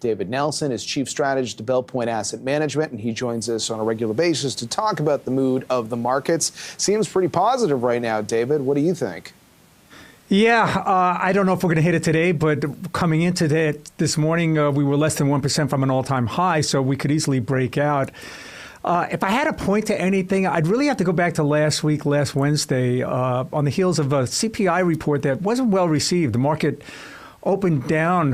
David Nelson is Chief Strategist at Belpointe Asset Management, and he joins us on a regular basis to talk about the mood of the markets. Seems pretty positive right now, David. What do you think? Yeah, I don't know if we're going to hit it today, but coming into this morning, we were less than 1% from an all-time high, so we could easily break out. If I had to point to anything, I'd really have to go back to last Wednesday, on the heels of a CPI report that wasn't well received. The market opened down.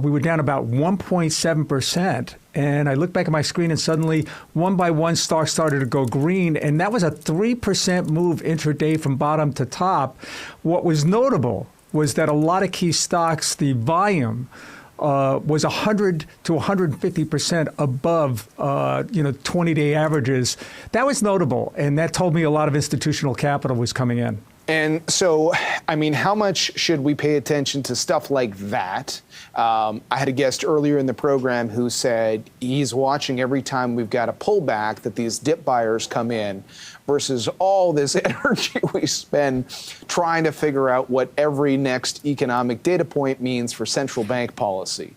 We were down about 1.7%. And I looked back at my screen and suddenly one by one stocks started to go green. And that was a 3% move intraday from bottom to top. What was notable was that a lot of key stocks, the volume was 100 to 150% above, 20-day averages. That was notable. And that told me a lot of institutional capital was coming in. And so, I mean, how much should we pay attention to stuff like that? I had a guest earlier in the program who said he's watching every time we've got a pullback that these dip buyers come in versus all this energy we spend trying to figure out what every next economic data point means for central bank policy.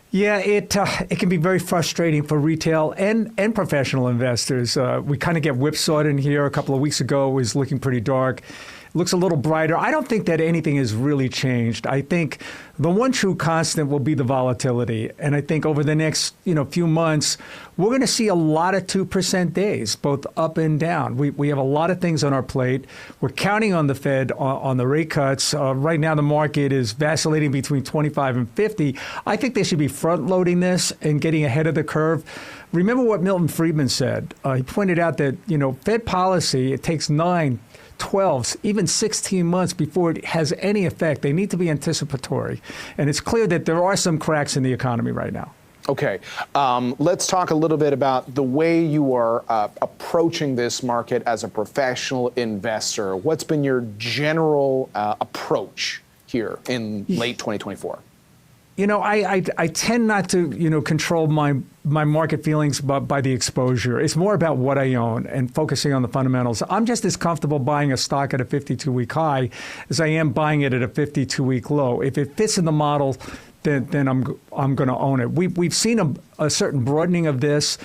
Yeah, it can be very frustrating for retail and professional investors. We kind of get whipsawed in here. A couple of weeks ago, it was looking pretty dark. It looks a little brighter. I don't think that anything has really changed. I think the one true constant will be the volatility. And I think over the next few months, we're going to see a lot of 2% days, both up and down. We have a lot of things on our plate. We're counting on the Fed on the rate cuts. Right now, the market is vacillating between 25 and 50. I think they should be front-loading this and getting ahead of the curve. Remember what Milton Friedman said. He pointed out that, Fed policy, it takes 9, 12, even 16 months before it has any effect. They need to be anticipatory. And it's clear that there are some cracks in the economy right now. Okay. Let's talk a little bit about the way you are approaching this market as a professional investor. What's been your general approach here in late 2024? I tend not to, control my market feelings by the exposure. It's more about what I own and focusing on the fundamentals. I'm just as comfortable buying a stock at a 52-week high as I am buying it at a 52-week low. If it fits in the model, then I'm going to own it. We've seen a certain broadening of this.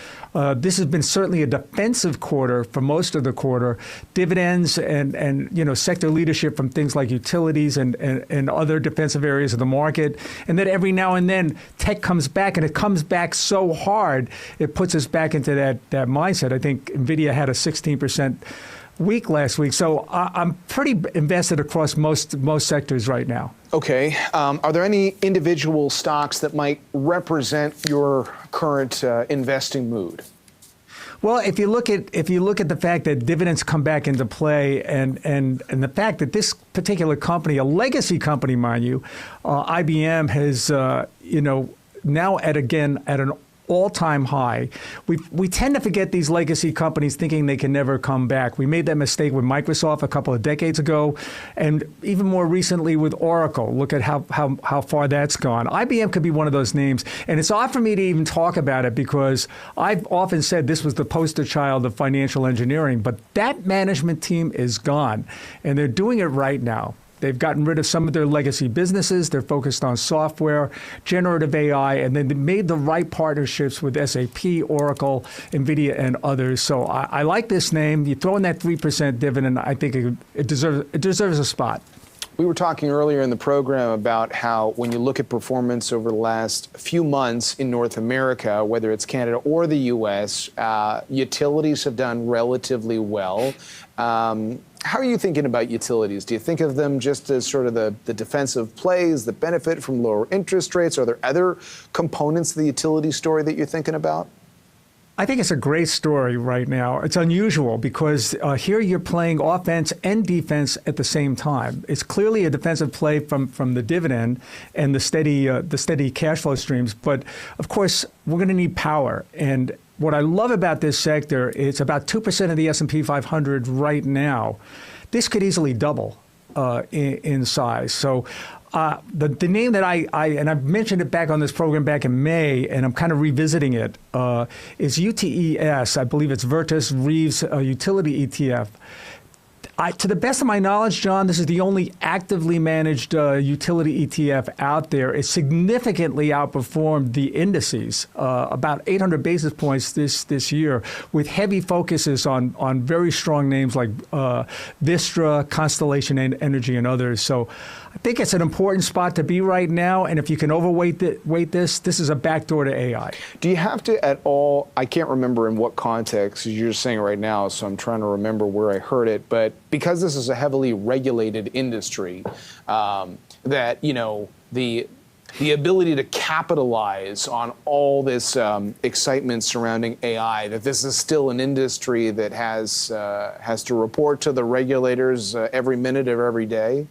This has been certainly a defensive quarter for most of the quarter. Dividends and sector leadership from things like utilities and other defensive areas of the market. And then every now and then tech comes back, and it comes back so hard, it puts us back into that mindset. I think NVIDIA had a 16% week last week. So I'm pretty invested across most sectors right now. Okay. Are there any individual stocks that might represent your current investing mood? Well, if you look at the fact that dividends come back into play, and the fact that this particular company, a legacy company, mind you, IBM has now at an all-time high. We tend to forget these legacy companies thinking they can never come back. We made that mistake with Microsoft a couple of decades ago, and even more recently with Oracle. Look at how far that's gone. IBM could be one of those names, and it's odd for me to even talk about it because I've often said this was the poster child of financial engineering, but that management team is gone, and they're doing it right now. They've gotten rid of some of their legacy businesses. They're focused on software, generative AI, and then they made the right partnerships with SAP, Oracle, NVIDIA, and others. So I like this name. You throw in that 3% dividend, I think it deserves a spot. We were talking earlier in the program about how when you look at performance over the last few months in North America, whether it's Canada or the U.S., utilities have done relatively well. How are you thinking about utilities? Do you think of them just as sort of the defensive plays that benefit from lower interest rates? Are there other components of the utility story that you're thinking about? I think it's a great story right now. It's unusual because here you're playing offense and defense at the same time. It's clearly a defensive play from the dividend and the steady cash flow streams. But of course, we're going to need power. And what I love about this sector, it's about 2% of the S&P 500 right now. This could easily double in size. So the name that and I've mentioned it back on this program back in May, and I'm kind of revisiting it, is UTES. I believe it's Virtus Reeves Utility ETF. To the best of my knowledge, John, this is the only actively managed utility ETF out there. It significantly outperformed the indices, about 800 basis points this year, with heavy focuses on very strong names like Vistra, Constellation Energy, and others. So I think it's an important spot to be right now. And if you can overweight this is a backdoor to AI. Do you have to at all, I can't remember in what context you're saying right now, so I'm trying to remember where I heard it, but because this is a heavily regulated industry, that, the ability to capitalize on all this excitement surrounding AI, that this is still an industry that has to report to the regulators every minute of every day?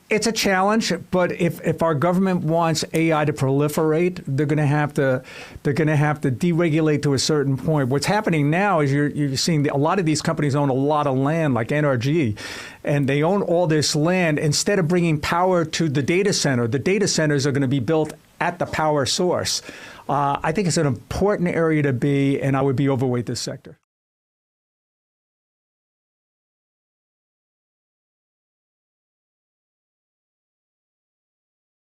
It's a challenge, but if our government wants AI to proliferate, they're going to have to deregulate to a certain point. What's happening now is you're seeing a lot of these companies own a lot of land, like NRG, and they own all this land. Instead of bringing power to the data centers are going to be built at the power source. I think it's an important area to be, and I would be overweight this sector.